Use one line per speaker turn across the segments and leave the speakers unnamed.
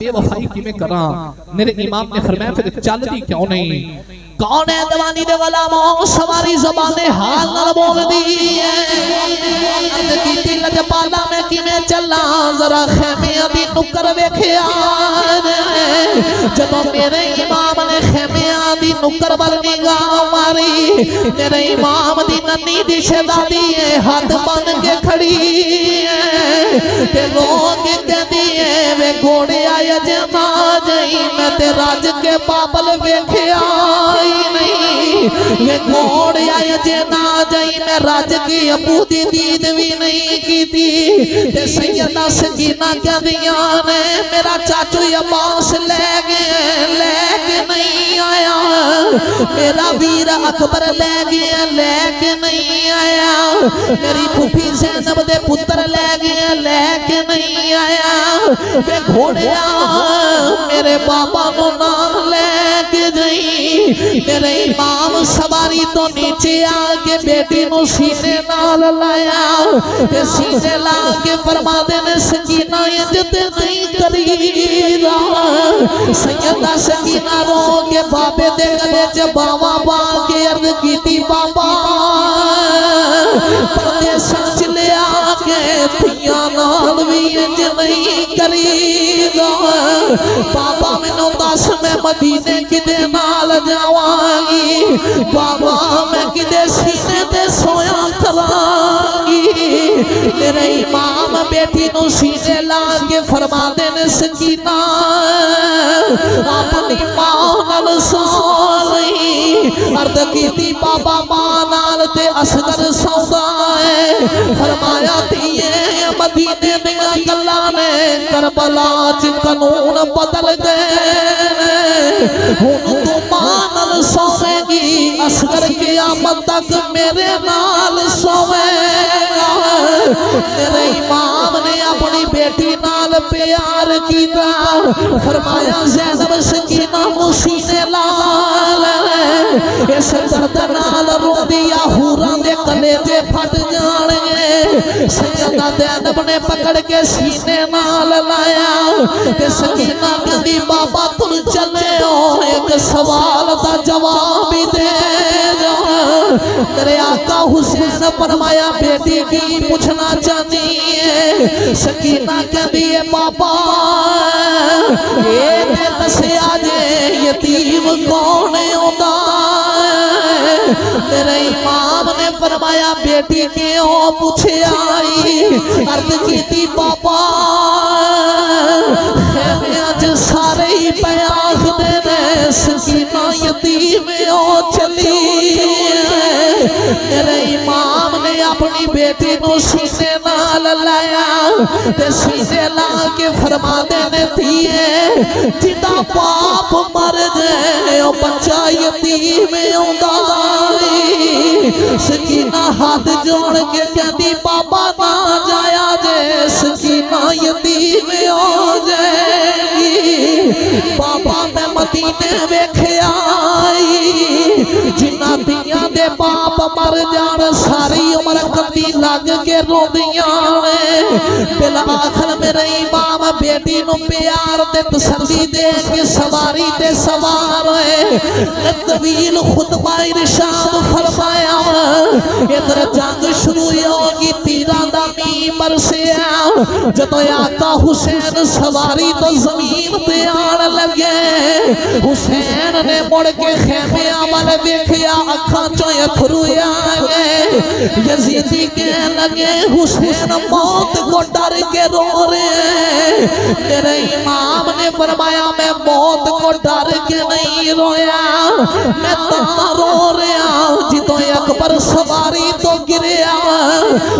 بے وفائی کی میں کراں میرے امام نے فرمایا پھر چل دی کیوں نہیں کون ہے دوانی دے غلاموں سواری زبان حال نہ بول دی اند کی دل جپالا میں کی میں چلا ذرا خیمے ابھی نکر ویکھیا جب میرے امام نے خیمے ابھی نکر بل نگاہ ماری میرے امام دی ننی دی شہزادی ہاتھ بن کے کھڑی تے لوگ کہندی اے وے گھوڑے آیا جما جئی میں تے راج کے پاپل ویکھیا نہیں یہ گھوڑے آیا جنا جائی میں راج کی ابو دی دید بھی نہیں کی تھی تے سیدہ سکینہ کیا دیاں نے میرا چاچو عباس لے کے نہیں آیا میرا ویر اکبر لے کے نہیں آیا میری پھوپھی زینب دے پتر لے کے نہیں آیا کہ گھوڑیا میرے بابا نو نام لے کے جئی میرے امام سواری تو نیچے آگے بیٹی نو سینے نال لایا کہ سینے لا کے فرما دینے سکینہ عزت نہیں کری سیدہ سکینہ رو کے بابے دے گلے جباوا با کے عرض کی تھی بابا پردے سچ لے آگے تھیاں نال بھی انج نہیں کری بابا میں نو دس میں مدینے کی دے نال جاوانگی بابا میں کی دے سینے دے سویا کرانگی میرے امام بیٹی نو سینے لاغے فرما دینے سکینہ اپنی ماں سولی عرض کی تھی بابا ماں تے اصغر سودائے فرمایا دیئے مدینے میں اللہ نے کربلا قانون بدل گئے ہوں تو مانل سوے گی اصغر قیامت تک میرے نال سوے گا میرے امام نے اپنی بیٹی نال پیار کیتا فرمایا زینب سکینہ مسینے لال اس درد نال رو دیا حوران دے کلیجے پھٹ جانگے سیدہ زینب نے پکڑ کے سینے نال لایا کہ سکینہ کہندی بابا تم چلے ہو ایک سوال دا جواب دے جو میرے آقا حسین فرمایا بیٹی کی پوچھنا چاہتی ہے سکینہ کہندی ہے بابا یہ دے دسے آجے یتیم کون ہوتا میرے امام نے فرمایا بیٹی کیوں پوچھے آئی عرض کی تھی بابا خیمے آج سارے ہی پیاخ دینے سکینہ یتیم ہو چلی میرے امام نے اپنی بیٹی نو سینے نال لایا تے سینے لا کے فرما دینے تھیے جدا باپ مر جائے بچہ یتیم ہوں گائی سکینہ ہاتھ جوڑ کے کہتی بابا نہ جایا جے سکینہ یتیم ہو جائے گی بابا میں مدینے ویکھے آئی جنہ دیاں دے باپ مر جان ساری عمر کندی لگ کے رو دیاں بالآخر میرے امام بیٹی نو پیار تے تسلی دے کے سواری تے سوار طویل خطبہ ارشاد فرمایا ادھر جنگ شروع ہوگی تیرہ دامی برسے جب آقا حسین سواری تو زمین پہ آن لگے حسین نے مڑ کے خیمے عمل دیکھیا اکھاں چوئے کھروئے آگے یزیدی کے لگے حسین موت کو ڈر کے رو رہے میرے امام نے فرمایا میں موت کو ڈر کے نہیں رویا میں تاں رو رہا جتوں اکبر سواری تو گریا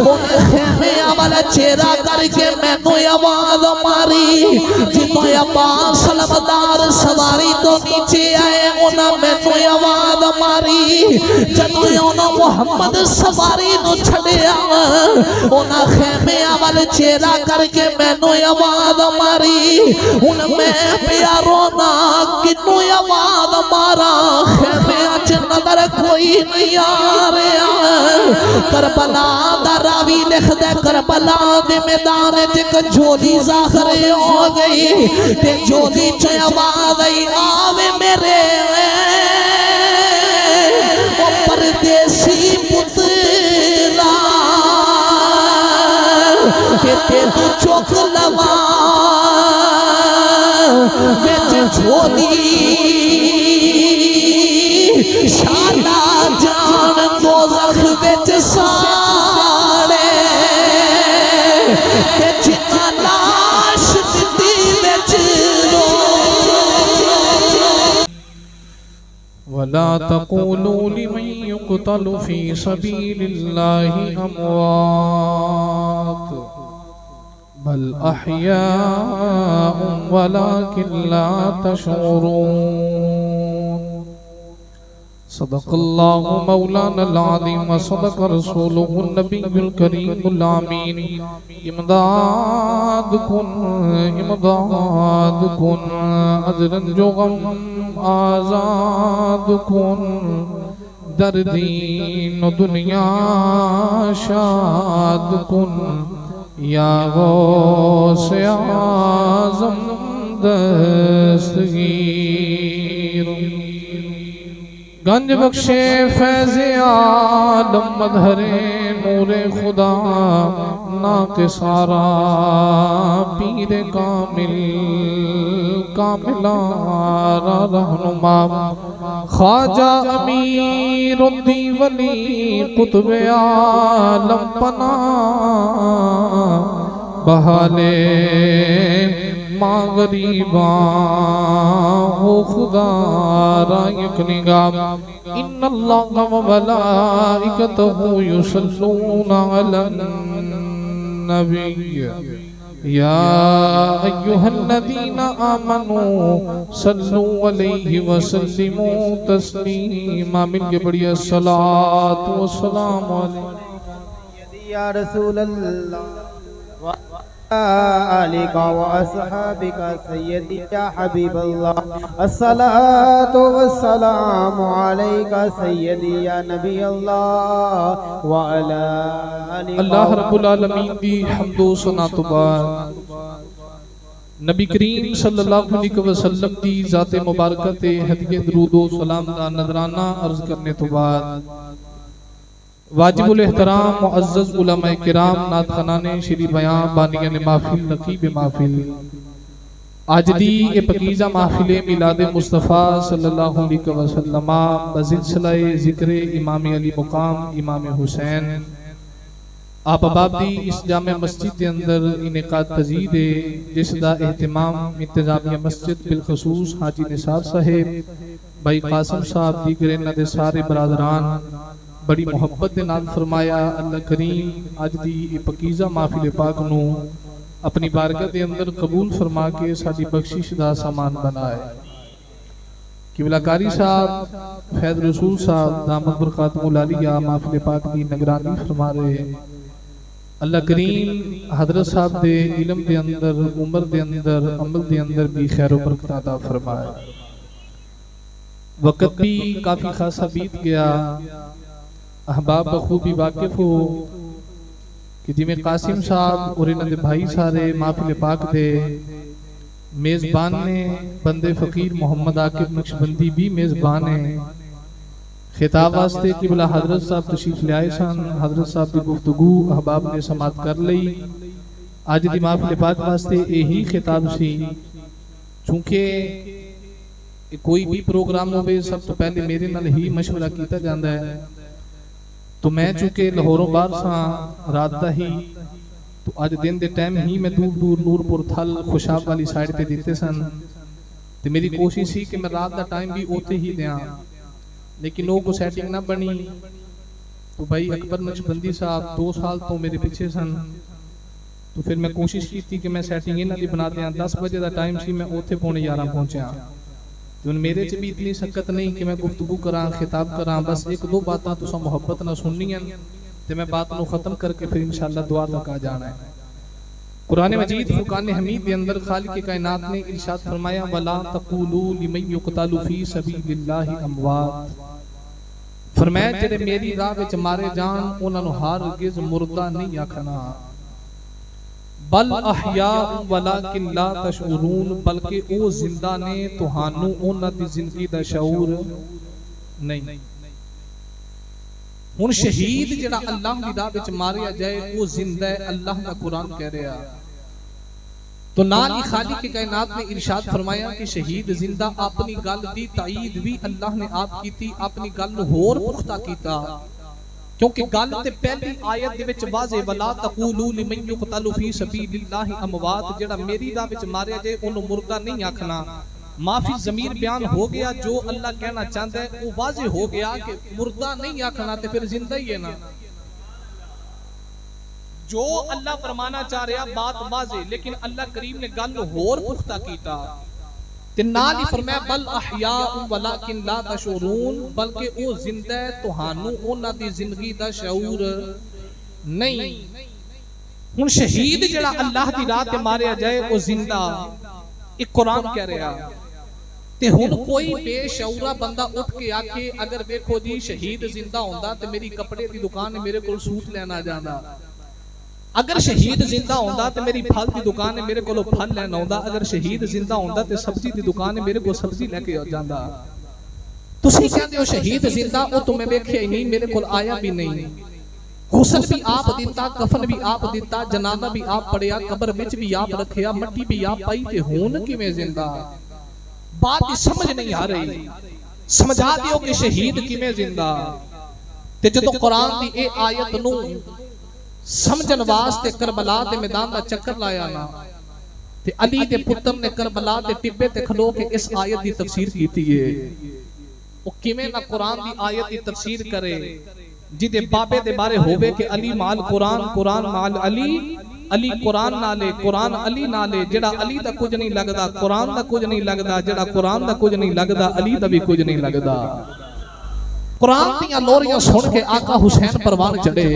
انہیں خیمے عمل چیرہ کر کے میں نو آواز ماری جتوں عباس سلمدار سواری سواری تو نیچے آئے انہاں میں تو آواز ماری جدو انہاں محمد سواری نو چھڑیا انہاں خیمے اول چیرا کر کے میں نو آواز ماری ان میں پیارونا کنو آواز مارا خیمے اچ نظر کوئی نہیں آ رہا کربلا دا راوی لکھ دے کربلا دے میدان ایک جھولی ظاہر ہو گئی تے جھولی چ آواز آئی آوے میرے او پردیسی پتلا کہ تے تو چوک لوا وچ جھولی شالا جان دوزخ وچ ساڑے کہ جنا لاش دتی وچ رو
ولا تقولوا لمن يقتل في سبيل الله أموات بل أحياء ولكن لا تشعرون صدق الله مولانا العظيم وصدق رسوله النبي الكريم الأمين امداد کن عذرن جو غم آزاد کن در دین و دنیا شاد کن یا غوث اعظم دستگیر گنج بخشے فیض عالم مظہر نور خدا ناقصارا پیر کامل کاملارا رہنما خواجہ امیر الدین ولی قطب عالم پنا بحالے ماں غریباں ہو خدا را یک نگاہ ان اللہ و ملائکتہ یصلون علی النبی یا ایہا الذین آمنوا صلوا علیہ وسلموا تسلیما مل کے بڑی الصلاة والسلام علیہ
یا رسول اللہ آلِكَ وَأَصْحَابِكَ سَيِّدِي يَا حَبِيبَ اللَّهِ الصَّلَاةُ وَالسَّلَامُ عَلَيْكَ سَيِّدِي يَا نَبِيَ اللَّهِ وَعَلَىٰ آلِكَ
اللہ رب العالمین دی حمد و ثنا تو بعد نبی کریم صلی اللہ علیہ وسلم دی ذات مبارکہ تے ہدیہ درود و سلام دا نظرانہ عرض کرنے تو بعد واجب الاحترام معزز علماء کرام نعت خانان شری بیان بانیان محفل نقیب محفل آج دی اے پکیزہ محفل میلاد مصطفیٰ صلی اللہ علیہ وسلم بسلسلہ ذکر امام علی مقام امام حسین آپ اباب دی اس جامع مسجد کے اندر انعقاد پذیر ہے جس دا اہتمام انتظامیہ مسجد بالخصوص حاجی نثار صاحب بھائی قاسم صاحب دیگر انہ دے سارے برادران بڑی محبت دے نال فرمایا اللہ کریم آج دی پکیزہ محفل پاک نو اپنی بارگاہ دے اندر قبول فرما کے ساری بخشش دا سامان بنائے قبلہ کاری صاحب فیض رسول صاحب دامت برقاتم العالیہ محفل پاک دی نگرانی فرما رہے اللہ کریم حضرت صاحب دے علم دے اندر عمر دے اندر عمل دے اندر بھی خیر و برکت عطا فرمائے وقت بھی کافی خاصا بیت گیا احباب بخوبی واقف ہو کہ جی میں قاسم صاحب اور انہوں نے بھائی سارے محفل پاک دے میزبان نے بندے فقیر محمد عاقب نقشبندی بھی میزبان ہیں خطاب واسطے قبلہ حضرت صاحب تشریف لے آئے سن حضرت صاحب کی گفتگو احباب نے سماعت کر لئی آج دی محفل پاک واسطے یہی خطاب سی چونکہ کوئی بھی پروگرام ہوئے سب تو پہلے میرے نال ہی مشورہ کیتا جاندہ ہے تو میں چونکہ لاہوروں بار ساں رات دا ہی تو آج دن دے ٹائم ہی میں دور دور نورپور تھل خوشاب والی سائیڈ تے دیتے سن تو میری کوشش ہی کہ میں رات دا ٹائم بھی ہوتے ہی دیاں لیکن لوگوں کو سیٹنگ نہ بنی تو بھائی اکبر نقشبندی صاحب 2 سال تو میرے پیچھے سن تو پھر میں کوشش کی تھی کہ میں سیٹنگ انہاں دی بنا دیاں 10 بجے دا ٹائم سی میں اوتھے پونے 11 پہنچیا ہن میرے چ بھی اتنی شکت نہیں کہ میں گفتگو کراں خطاب کراں، بس ایک دو باتاں تساں محبت نہ سننی ہیں تے میں بات نو ختم کر کے پھر انشاءاللہ دعا تک آ جانا ہے۔ قرآن مجید فرقان حمید کے اندر خالق کائنات نے ارشاد فرمایا وَلَا تَقُولُوا لِمَن يُقْتَلُ فِي سَبِيلِ اللَّهِ أَمْوَاتٌ، فرمایا جڑے میری راہ وچ مارے جان انہاں نوں ہرگز مردہ نہیں آکھنا، بل احیاء ولکن لا تشعرون، بلکہ او زندہ نے تہانوں انہاں دی زندگی دا شعور نہیں۔ ہن شہید جڑا اللہ دی راہ وچ ماریا جائے وہ زندہ ہے، اللہ کا قرآن کہہ رہا۔ تو نال ہی خالق کائنات نے ارشاد فرمایا کہ شہید زندہ، اپنی گل دی تائید بھی اللہ نے آپ کی تھی، اپنی گل نو ہور پختہ کیتا، کیونکہ گل تے پہلی آیت دے وچ واضح ولا تقولوا لمن يقتل في سبيل الله اموات، جڑا میری راہ وچ ماریا جائے اونوں مردہ نہیں آکھنا۔ معافی ضمیر بیان ہو گیا، جو اللہ کہنا چاہتا ہے وہ واضح ہو گیا کہ مردہ نہیں آکھنا تے پھر زندہ ہی ہے نا۔ جو اللہ فرمانا چاہ رہا بات واضح، لیکن اللہ کریم نے گل ہور پختہ کیتا تے نال ہی فرمایا بل احیاء ولکن لا تشعرون، بلکہ او زندہ ہے تہانوں انہاں دی زندگی دا شعور نہیں۔ ہن شہید جڑا اللہ دی راہ تے ماریا جائے او زندہ، ایک قرآن کہہ رہا تے ہن کوئی بے شعورہ بندہ اٹھ کے آکے اگر دیکھو جی شہید زندہ ہوندا تے میری کپڑے دی دکان میرے کول سوٹ لینا جاندا، اگر شہید زندہ ہوندا تے میری پھل دی دکان میرے کولوں پھل لینا ہوندا، اگر شہید زندہ ہوندا تے سبزی دی دکان میرے کول سبزی لے کے جاندا۔ تسی کہندے ہو شہید زندہ، او تمہیں ویکھیا ہی نہیں، میرے کول آیا بھی نہیں، غسل بھی آپ دیتا، کفن بھی آپ دیتا، جنازہ بھی آپ پڑھیا، قبر وچ بھی آپ رکھیا، مٹی بھی آپ پائی، تے ہون کیویں زندہ؟ بات ہی سمجھ نہیں آ رہی، سمجھا دیو کہ شہید کیویں زندہ۔ تے جدوں قرآن دی اے آیت نو سمجھن واسطے کربلا دے میدان دا چکر لایا نا، تے علی دے پتر نے کربلا دے ٹبے تے کھلو کے اس آیت دی تفسیر کیتی ہے۔ او کیویں نہ قرآن دی آیت دی تفسیر کرے جدے بابے دے بارے ہوئے کہ علی مال قرآن، قرآن مال علی، علی قرآن نالے، قرآن علی نالے، جڑا علی دا کچھ نہیں لگدا قرآن دا کچھ نہیں لگدا، جڑا قرآن دا کچھ نہیں لگدا علی دا بھی کچھ نہیں لگدا۔ قرآن دیاں لوریاں سن کے آقا حسین پروان چڑھے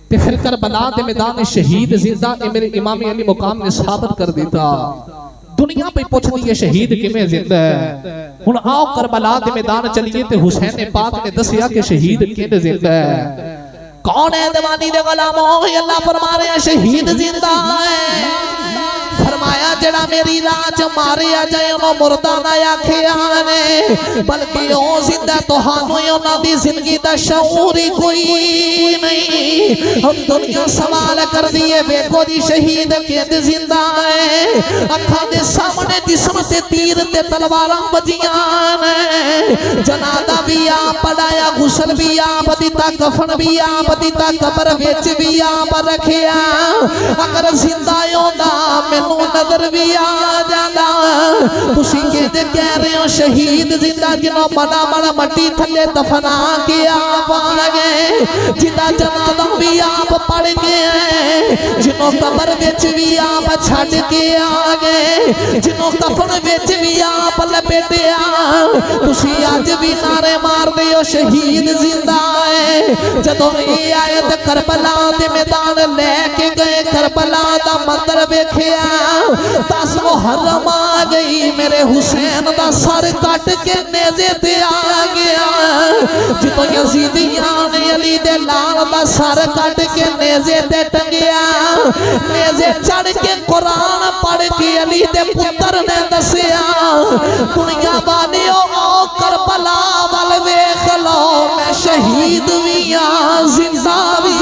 تے پھر کربلا دے میدان شہید زندہ، اے میرے امام علی مقام نے ثابت کر دیتا۔ دنیا پہ پوچھ دی ہے شہید کیویں زندہ ہے، ہن آؤ کربلا دے میدان چلیے تے حسین پاک نے دسیا کہ شہید کیویں زندہ ہے۔ کون ہے دیوانی دے غلاموں، اللہ فرما رہے ہیں شہید زندہ ہے۔ فرمایا جڑا میری راہ چ ماریا جائے انہوں مردہ نہ آکھیا نے، بلکہ او زندہ تہانوں انہاں دی زندگی دا شعور ہی کوئی نہیں۔ ہم دنیا سوال کر دیے ویکھو جی شہید کیندے زندہ ہے، اکھاں دے سامنے جسم تے تیر تے تلواراں بجیاں نے، جنازہ بھی آپ پڑھایا، غسل بھی آپ دیتا، کفن بھی آپ دیتا، قبر وچ بھی آپ رکھیا۔ اگر زندہ ہوندا مینوں نظر بھی آ جانا، تسی کہتے کہہ رہے ہو شہید زندہ جنہوں بڑا بڑا مٹی تھلے دفنا کے آپ آگئے، جنہ جنازہ بھی آپ پڑھ کے ہیں، جنہوں قبر وچ بھی آپ چھڑ کے آگئے، جنہوں کفن وچ بھی آپ لپیٹے آ، تسی آج بھی نعرے مار دے ہو شہید زندہ ہے۔ جدوں یہ آیت کربلا دے میدان لے کے گئے، کربلا دا مندر ویکھیا، 10 محرم آ گئی، میرے حسین دا سر کٹ کے نیزے تے آ گیا۔ جدوں یزیدیاں نے علی دے لال دا سر کٹ کے نیزے تے ٹنگیا، نیزے چڑھ کے قرآن پڑھ کے علی دے پتر نے دسیا، دنیا والیو آؤ کربلا وال ویکھ لو، میں شہید بھی ہاں زندہ بھی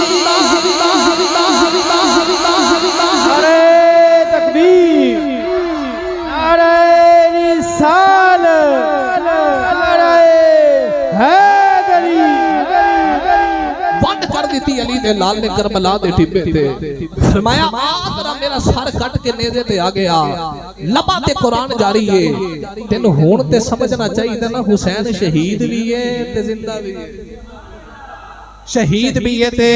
علی دے لال نے کربلا دے ٹبے تے فرمایا آخرا میرا سر کٹ کے نیزے تے آ گیا، لبا تے قرآن جاری ہے، تینوں ہون تے سمجھنا چاہیے تے نا حسین شہید بھی ہے تے زندہ بھی ہے، شہید بھی ہے تے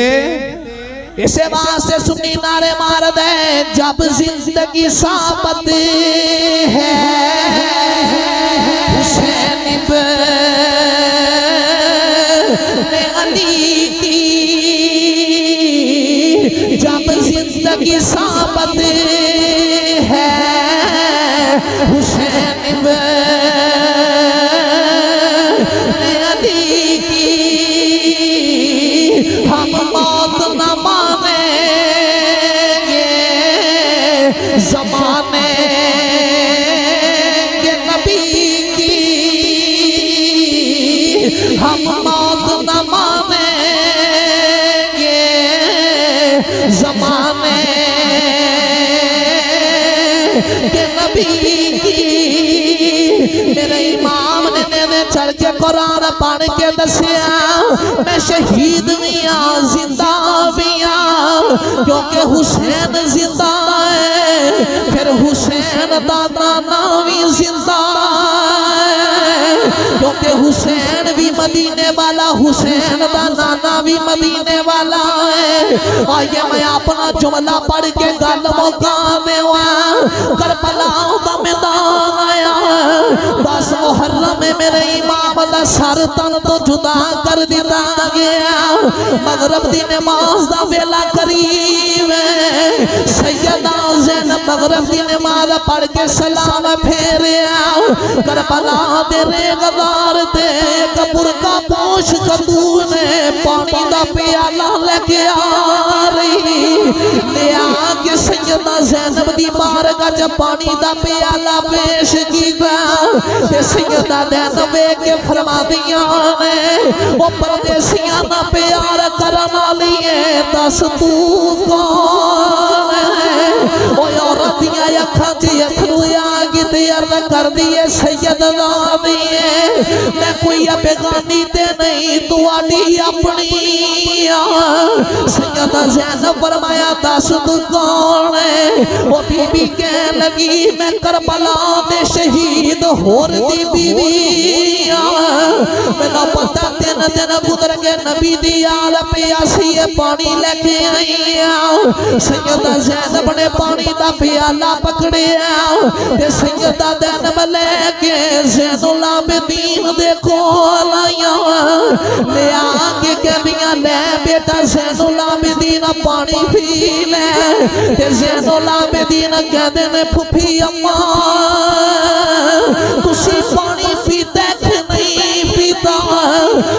اسے واسطے سنی نعرے مار دے، جب زندگی ثابت ہے
علی کی ہم موت نہ مانیں گے زمانے کے نبی کی ہم موت نہ مانیں گے زمانے کے نبی کی میرے امام نے چڑھ کے قرآن پڑھ کے دسیا میں شہید بھی ہاں زندہ بھی ہاں کیونکہ حسین زندہ ہے پھر حسین دا نانا بھی زندہ ہے کیونکہ حسین بھی مدینے والا حسین دا نانا بھی مدینے والا ہے آئیے میں اپنا جملہ پڑھ کے گل مقامے ہوا کربلا دا میدان آیا 10 محرم میں میرے امام دا سر تن تو جدا کر دیتا گیا مغرب دی نماز دا ویلا قریب ہے سیدہ زینب مغرب دی نماز پڑھ کے سلام پھیریا کربلا دے ریغدار تے کپور کا پوش کدو نے پانی دا پیالہ لے کے آ رہی لے آگے سیدہ زینب دی بارگاہ جب پانی دا پیالہ پیش کی گا سیدہ زینب کے فرما دیا نے وہ پردیسیاں نہ پیار کرنا لیے دس تو کون ہے وہ عورتیاں یکھاں جی اکھرویا گی تیار کر دیئے سیدنا دیئے میں کوئی بیگانی تے نہیں تو آڈی اپنی سیدہ زینب فرمایا دس تو کون ہے وہ بی بی کہنے لگی میں کربلا دے شہید ہور دی بیوی میں نہ پتہ دن گزر کے نبی دی آل پیاسی پانی لے کے آئی سیدہ زینب نے پانی دا پیالہ پکڑے سیدہ زینب لے کے زین العابدین دے کول آیا لے آگے کہنیاں لے بیٹا زین العابدین پانی پی لے زین العابدین کہہ دینے پھپھی اماں تسی پانی پیتے کہ نہیں پیتا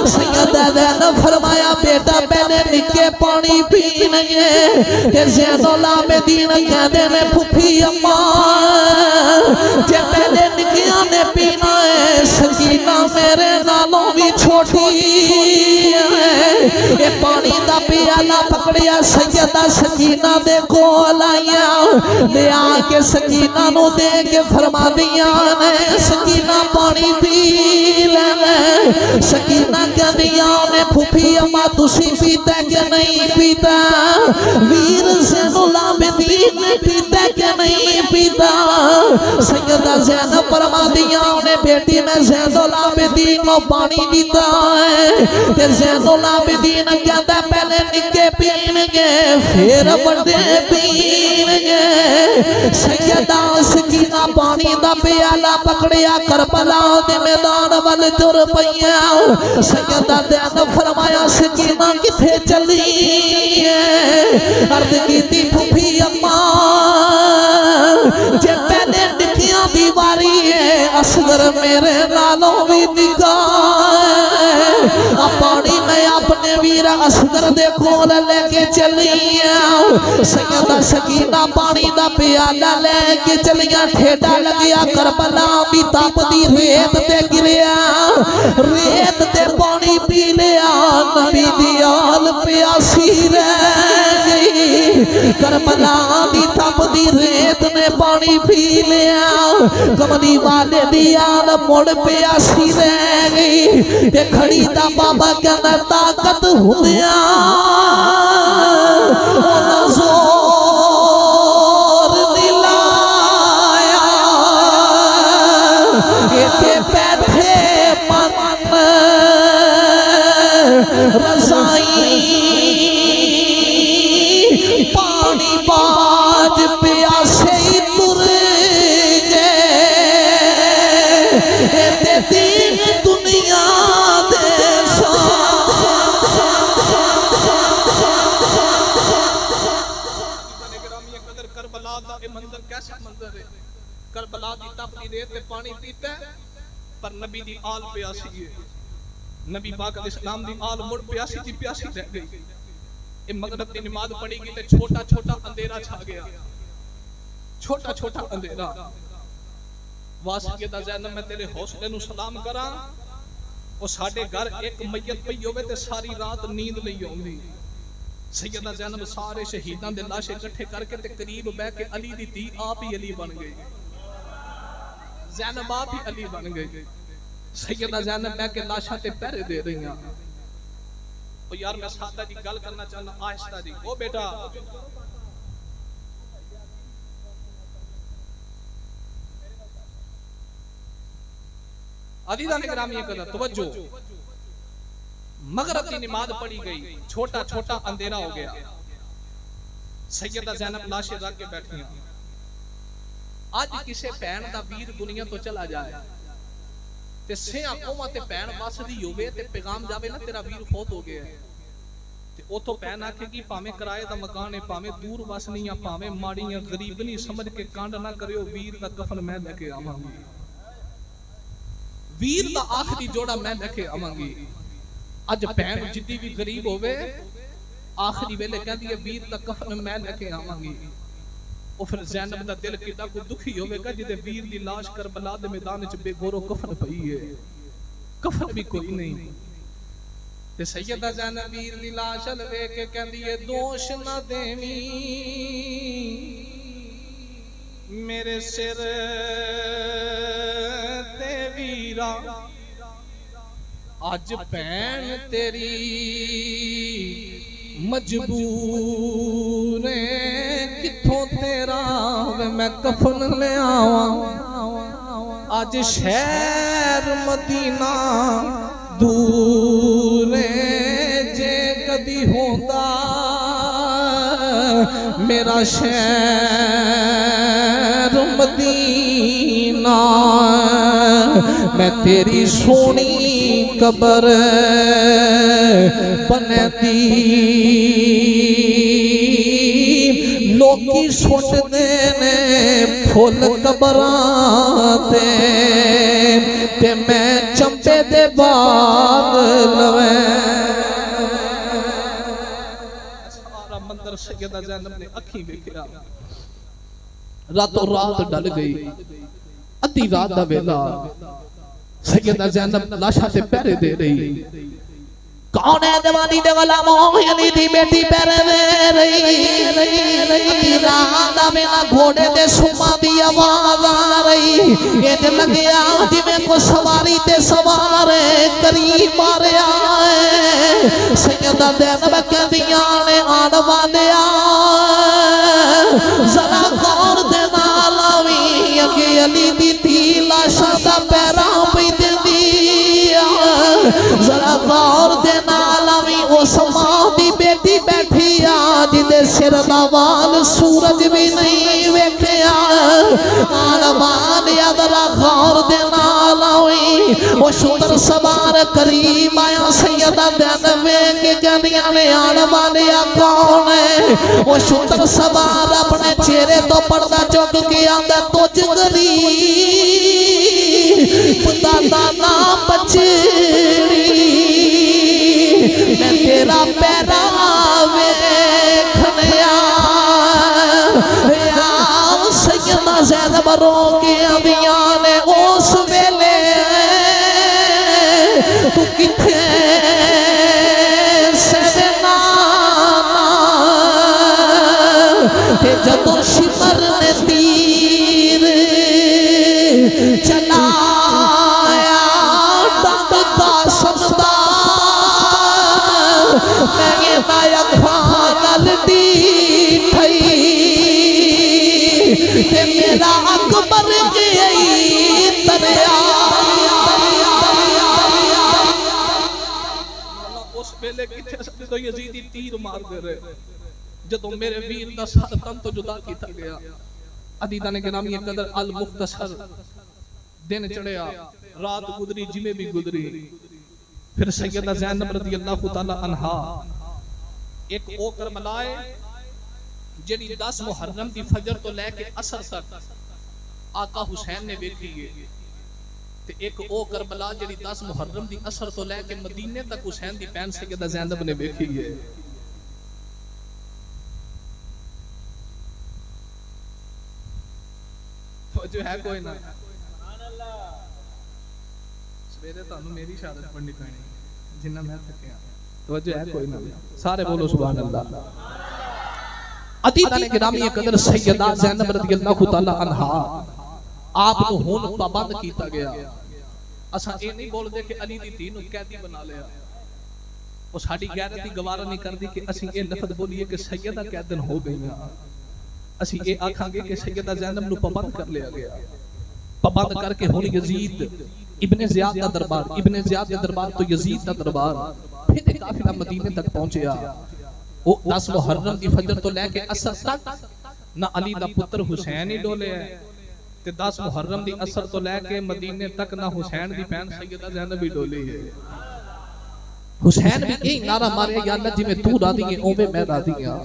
سیدہ زینب فرمایا بیٹا پہلے نکے پانی پینگے کہ زین العابدین کہہ دینے پھپھی اماں جے پہلے نکیاں نے پینا ہے سکینہ میرے نالوں بھی چھوٹی ہے اے پانی دا پیالہ پکڑیا سیدہ سکینہ دے کول آیا لے آکے سکینہ نو دے کے فرما دیا نے سکینہ پانی پی لینے سکینہ کہہ دیا نے پھوپھی اما تسی پیتے کہ نہیں پیتا ویر زین العابدین پیتے کہ نہیں پیتا سیدہ زینب فرما دیا نے بیٹی میں زین العابدین کو پانی دیتا ہے کہ زین العابدین کہتا ہے پہلے نکے پینگے پھر بڑے پینگے سیدہ سکینہ پانی دا پیالہ پکڑیا کربلا دے میدان وال تر پیا سیدہ زینب فرمایا سکینہ کتھے چلی ہے عرض کی تھی پھوپھی اماں جے پہلے نکیاں دیواری ہے اصغر میرے نالوں بھی نکاہ پانی میں اپنے ویرہ اصغر دے کھول لے کے چلی سیدہ سکینہ پانی دا پیالہ لے کے چلیا ٹھیڈا لگیا کربلا بھی تاپ دی ریت تے گریا ریت تے پانی پی لیا نبی دیال پیاسی رہ گئی کربلا بھی تاپ دی ریت نے پانی پی لیا کملی والے دیال موڑ پیاسی رہ گئی تے کھڑی دا بابا کہنا طاقت ہویا اونا زور دلایا ایتے بیٹھے من رضائی پانی باج پیاسے تر گئے ایتے دین دنیا دے کربلا
کربلا دی تپتی ریت تے پانی پیتا ہے پر نبی دی آل پیاسی ہے نبی پاک علیہ السلام دی آل مڑ پیاسی دی پیاسی رہ گئی یہ مغرب دی نماز پڑھی گئی تے چھوٹا چھوٹا اندھیرا چھا گیا چھوٹا چھوٹا اندھیرا واسطہ زینب میں تیرے حوصلے نو سلام کراں وہ ساڈے گھر ایک میت پئی ہوے تے ساری رات نیند نہیں آوندی سیدہ زینب سارے شہیداں دے لاشے اکٹھے کر کے تے قریب بیٹھ کے علی دی دھی آپ ہی علی بن گئی زینب آپ ہی علی بن گئی سیدہ زینب بیٹھ کے لاشاں تے پہرے دے رہی ہیں او یار میں سادہ جی گل کرنا چاہنا آہستہ جی او بیٹا عزیزان گرامی قدر توجہ مغرب کی نماز پڑھی گئی چھوٹا چھوٹا اندھیرا ہو گیا سیدہ زینب لاشیں رکھ کے بیٹھی ہیں آج کسے بہن دا ویر دنیا تو چلا جائے تے سیاں قوماں تے بہن واسدی ہوے تے پیغام جاوے نا تیرا ویر فوت ہو گیا ہے تے اوتھوں بہن آکھے گی پاویں کرائے دا مکان ہے پاویں دور وسنیاں پاویں ماڑیاں غریب نہیں سمجھ کے کانڈ نہ کریو ویر دا کفن میں لے کے آواں گی ویر دا آخری جوڑا میں لے کے آواں گی اج بہن جدی بھی غریب ہوئے آخری ویلے کہندی ہے ویر دا کفن میں لے کے آواں گی او پھر زینب دا دل کیڈا کو دکھی ہوے گا جدے ویر دی لاش کربلا دے میدان وچ بے گورو کفن پئی ہے کفن بھی کوئی نہیں تے سیدہ زینب ویر دی لاش لے کے کہندی ہے دوش نہ دیویں میرے سر تے ویرا آج بہن تیری مجبور کتھوں تیرا میں کفن لے آواں آج شہر مدینہ دور جے کدی ہوندا میرا شہر مدینہ میں تیری سونی قبر بنتی لوکی سٹ دینے پھول قبران تے میں چمپے دے باغ لویں سارا مندر سیدہ زینب نے اکھیں ویکھیا راتوں رات ڈل گئی ادھی رات دا ویلا سیدہ زینب لاشاں تے پہرے دے رہی کون ہے دیوانی دے غلاموں یعنی دی بیٹی پہرے دے رہی رات دا ویلا گھوڑے دے سما دی آواز آ رہی یہ تے لگیا جی میں کو سواری تے سوارے کریم آ رہا ہے سیدہ زینب کہندیاں نے آن والیا ذرا غور دے نال آویں کہ علی دی دھی لاشاں دا پیرا پئی دیندی ذرا غور دے نال آویں اس ماں دی بیٹی بیٹھی آ جدے سر دا وال سورج بھی نہیں ویکھیا آن والیا ذرا غور دے نال آویں وہ شتر سوار کریم آیا سیدہ زینب کے کہندیاں نے آن والیا کون ہے وہ شتر سوار اپنے چہرے تو پردہ چک کے آندا تجھ غریب دا نام بچڑی میں تیرا پیرا ویکھنیا یا سیدہ زینب رو کے آندیاں نے اس ویلے تو کتھے جدو شمر نے تیر چلایا ڈنڈ دا سندا میں نایا کھانل ڈیٹھئی تے میرا اکبر گئی تریا اس پہلے کتھے سکتے تو یزیدی تیر مار دے رہے جدو میرے ویر دا سر تن تو جدا کیتا گیا عزیزان گرامی قدر المختصر دن چڑھیا رات گزری جمعے بھی گزری پھر سیدہ زینب رضی اللہ تعالی عنہا ایک او کربلائے جڑی 10 محرم دی فجر تو لے کے عصر تک آقا حسین نے ویکھی ہے تے ایک او کربلا جڑی 10 محرم دی اثر تو لے کے مدینے تک حسین دی بہن سیدہ زینب نے ویکھی ہے. جو ہے کوئی نہ سویرے تانوں میری شہادت پڑھنی پینی جنہ میں تھکیا. توجہ ہے کوئی نہ سارے بولو سبحان اللہ. عزیزان گرامی قدر سیدہ زینب رضی اللہ تعالی عنہا آپ کو ہون پابند کیتا گیا. اساں اے نہیں بول دے کہ علی دی دین نو قیدی بنا لیا. وہ ساڈی غیرت دی گوارا نہیں کردی کہ اسی اے لفظ بولیے کہ سیدہ قیدن ہو گئیاں. اسی اے آکھاں گے کہ سیدہ زینب نو پابند کر لیا گیا. پابند کر کے ہن یزید ابن زیاد دا دربار، ابن زیاد دا دربار تو یزید دا دربار، پھر قافلہ مدینے تک پہنچیا. وہ 10 محرم دی فجر تو لے کے اثر تک نہ علی دا پتر حسین ہی ڈولے ہے تے 10 محرم دی اثر تو لے کے مدینے تک نہ حسین دی بہن سیدہ زینب ہی ڈولی ہے. حسین بھی یہی نعرہ مارے یا اللہ جی میں تو راضی ہے اوے میں راضی ہاں.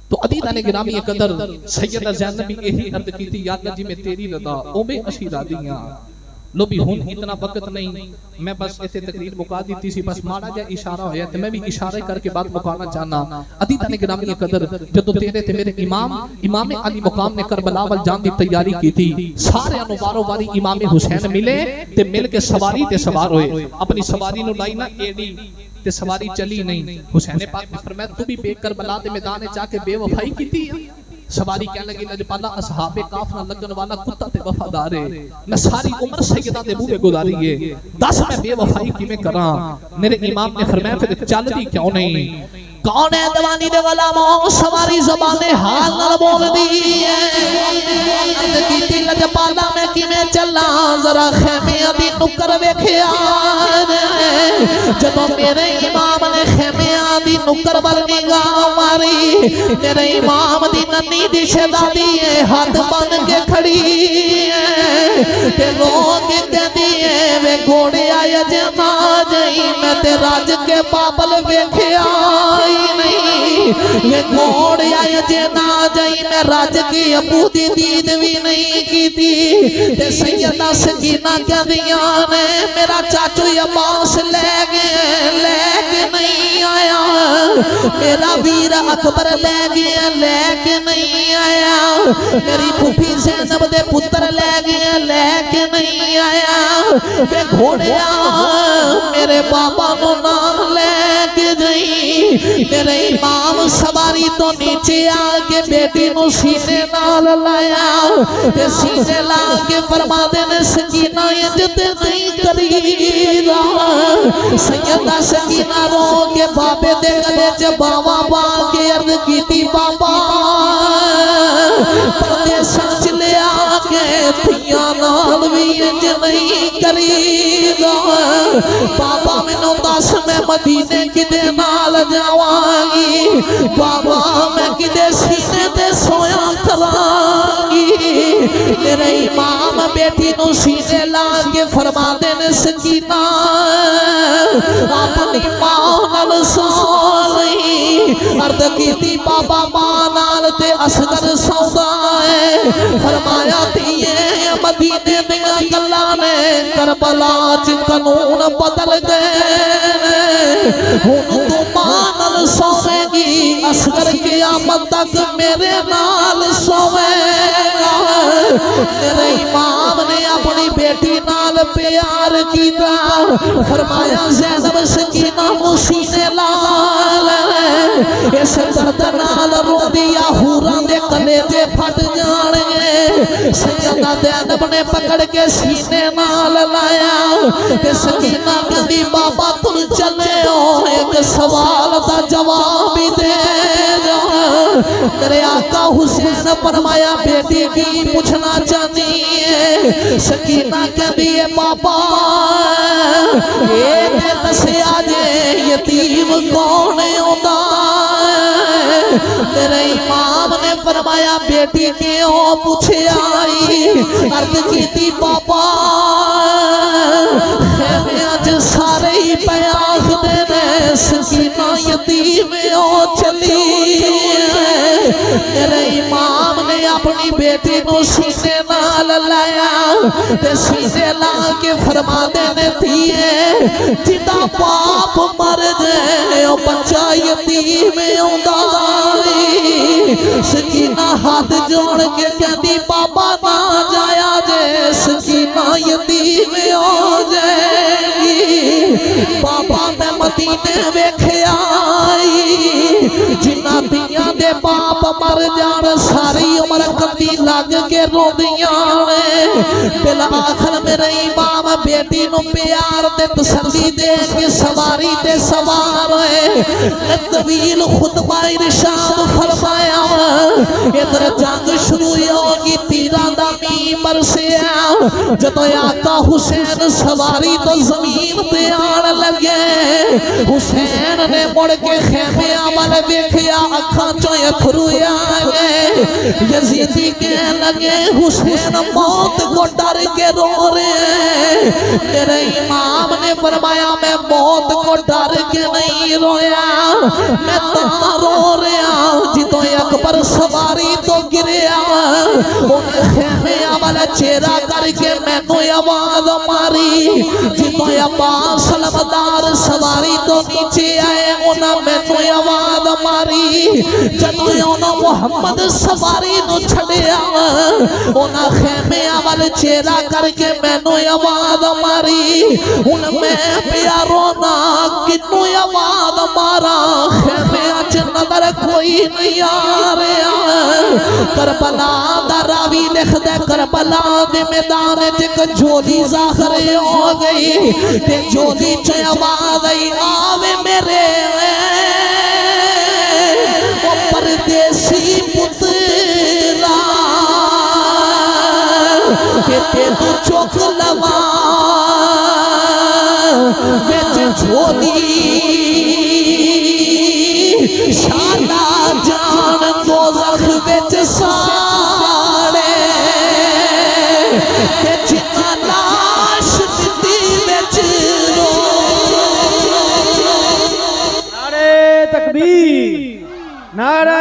تو عزیزان گرامی قدر سیدہ زینب بھی یہی عرض کی تھی یا اللہ جی میں تیری رضا اوے اسی راضی ہاں. لو بھی ہون اتنا وقت نہیں، میں بس ایسے تقریر مکا دیتی سی، بس ماڑا جا اشارہ ہویا تے میں بھی اشارے کر کے بات مکانا چاہنا. عزیزان گرامی قدر جدو تیرے تے میرے امام علی مقام نے کربلا وال جان دی تیاری کی تھی. سارے انوارو واری امام حسین ملے تے مل کے سواری تے سوار ہوئے. اپنی سواری نو لائی نہ ایڈی تے سواری چلی نہیں. حسین پاک نے فرمایا تو بھی بے کربلا دے میدان چا کے بے وفائی کیتی. سواری کہنے لگی لجپالا اصحاب کاف نہ لگن والا کتا تے وفادار ہے. میں ساری عمر سیدہ دے منہ گزاری ہے، دس میں بے وفائی کیویں کراں. میرے امام نے فرمایا پھر چل دی کیوں نہیں.
کون ہے دوانی دے غلاموں سواری زبان حال نہ بول دی اند کیتی لجپالا میں کیویں چلا ذرا خیمے دی نکر ویکھیا. جب میرے امام نے خیمے دی نکر ول نگاہ ماری میرے امام دی ننی دی شہزادی ہے ہاتھ بن کے کھڑی ہے تے لوگ کہندی ہے وے گھوڑے آیا جنا جئی میں تے راج کے بابل ویکھیا نہیں. یہ گھوڑے آیا جنا جائی میں راج کی ابو دی دید بھی نہیں کی تھی. تے سیدہ سکینہ کیا دیاں نے میرا چاچو عباس لے کے نہیں آیا. میرا ویر اکبر لے کے نہیں آیا. میری پھوپھی زینب دے پتر لے کے نہیں آیا. یہ گھوڑیا میرے بابا نو نام لے کے جائی. میرے امام سواری تو نیچے آگے بیٹی نو سینے نال لایا تے سینے لا کے فرما دینے سکینہ عزت نہیں کریدا. سیدہ سکینہ رو کے بابے دے گلے چ باوا با کے عرض کیتی بابا پردیساں چ لے آ کے تھیاں نال وی انج نہیں کریدا. بابا مینوں دس میں مدینے کدے نال جاواں گی بابا میں کدے سینے تے سویا کراں گی. میرے امام بیٹی نو سینے لا کے فرما دینے سکینہ اپنی ماں نال سوئی عرض کیتی بابا ماں نال تے اصغر سودا ہے. فرمایا تیے مدینے دیاں گلاں نے کربلا چ قانون بدل گئے. ہن تو ماں نال سوے گی اصغر قیامت تک میرے نال سوے گا. میرے امام نے اپنی بیٹی نال پیار کیتا. فرمایا زینب سکینہ نو سینے لال اس درد نال رو دیا حوراں دے کلیجے پھٹ جان گے. سیدہ زینب نے پکڑ کے سینے نال لایا تے سکینہ کہندی بابا تم چلے ہو ایک سوال دا جواب بھی دے جا. میرے آقا حسین فرمایا بیٹی کی پوچھنا چاہتی ہے. سکینہ کہندی ہے بابا اے تے دسیا جے یتیم کون ہوندا. میرے امام نے فرمایا بیٹی کیوں پوچھے آئی. عرض کیتی بابا خیمیاں چ سارے ہی پیاس دے نے سکینہ یتیم ہو چلی. میرے امام نے اپنی بیٹی نو سینے نال نال لایا تے سینے لا کے فرما دینے تھیے جدا باپ مر جائے او بچہ یتیم ہوندائی سکینہ ہاتھ جوڑ کے کہتی بابا نہ جایا جے سکینہ یتیم ہو جائے گی بابا میں مدینے ویکھے آئی جنہ دیاں دے باپ مر جان ساری عمر کندی لگ کے رو دیاں بالآخر میرے امام بیٹی نو پیار دے تسلی دے کے سواری تے سوار طویل خطبہ ارشاد فرمایا ادھر جنگ شروع ہوگی تیرہ دا میمبر سے جدو آقا حسین سواری تو زمین پہ آن لگے حسین نے مڑ کے خیمے عمل دیکھیا اکھاں چوئے کھرویا گئے یزیدی کہنے لگے حسین موت کو ڈر کے رو رہے ہیں میرے امام نے فرمایا میں موت کو ڈر کے نہیں رویا میں تاں رو رہا جتوں اکبر سواری تو گریا انہیں خیمے عمل چیرہ کر کے میں نو آواز ماری جتوں عباس سلمدار سواری تو نیچے آئے انہیں میں نو آواز ماری جتوں انہیں محمد سواری نو چھڑیا انہیں خیمے عمل چیرہ کر کے میں نو آواز ماری انہیں میں پیارونا کنو آواز مارا خیمے اچھ نظر کوئی نہیں آ رہا کربلا دا راوی لکھ دے کربلا دے میدان جک جھولی ظاہر ہو گئی تے جھولی چے آواز آئی آوے میرے وہ پردیسی پترا کہ تے تو چوک لوا بیچ جھولی شالا جان دوزخ بیچ ساڑے کہ جنا لاش دی بیچ رو
نعرہ تکبیر نعرہ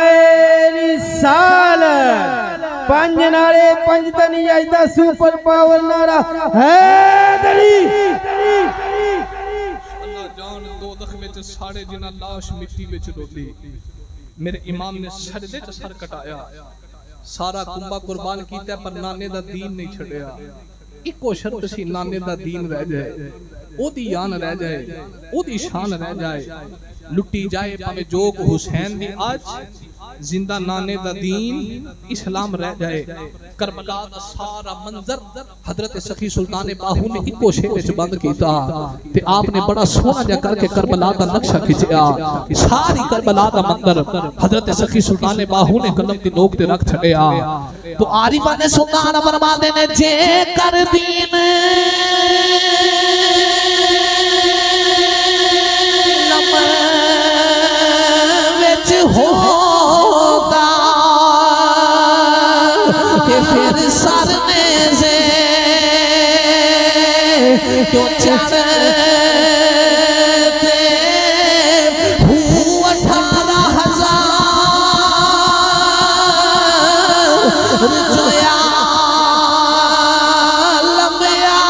رسالت پنج نعرے پنج تنی جائدہ سپر پاور نعرہ حیدری
اللہ جان دوزخ وچ ساڑے جنہ لاش مٹی وچ روندی میرے امام نے سجدے چ سر کٹایا سارا کنبہ قربان کیتا پر نانے دا دین نہیں چھڑیا ایکو شرط سی نانے دا دین رہ جائے او دی یان رہ جائے او دی شان رہ جائے لٹی جائے پاوے جوگ حسین دی آج زندہ نانے دا دین اسلام رہ جائے کربلا دا سارا منظر حضرت سخی سلطان باہو نے ایکو شیرے چ بند کیتا تے آپ نے بڑا سونا جا کر کے کربلا دا نقشہ کھچیا ساری کربلا دا منظر حضرت سخی سلطان باہو نے قلم دی نوک تے رکھ چھڑیا
تو عارفہ نے سلطان فرما دینے جے کر دین لمن وچ ہوگا کہ پھر سرنے سے کیوں چڑھتے ہوں 18,000 رجویا لمبیا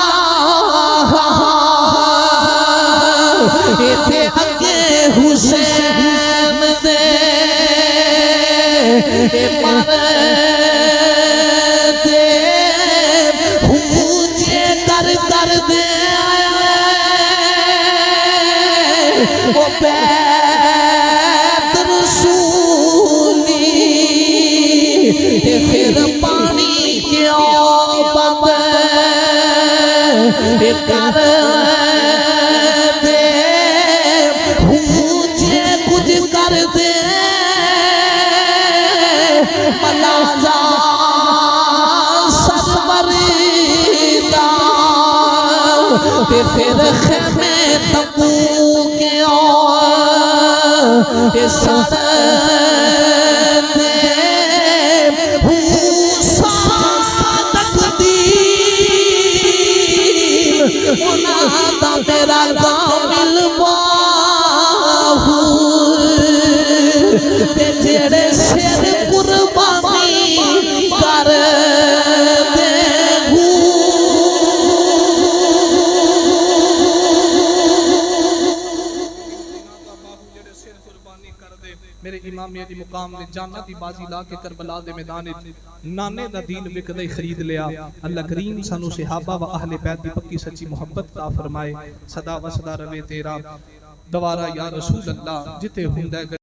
ایتے اگے حسین دے پر دے ہوجے کر کر دے وہ بیت رسولی پھر پانی کیوں بند کر دے ہوجے کچھ کر دے ملازا سربریدہ پھر خیمے تبو کیوں سر دے منادا میرا کامل باہو تے جڑے سر قربانی کر دے
امام علی مقام نے جانا دی بازی لا کے کربلا دے میدان نانے دا دین وکدے خرید لیا اللہ کریم سانو صحابہ و اہل بیت دی پکی سچی محبت عطا فرمائے صدا و صدا روے تیرا دوارا یا رسول اللہ جتے ہندے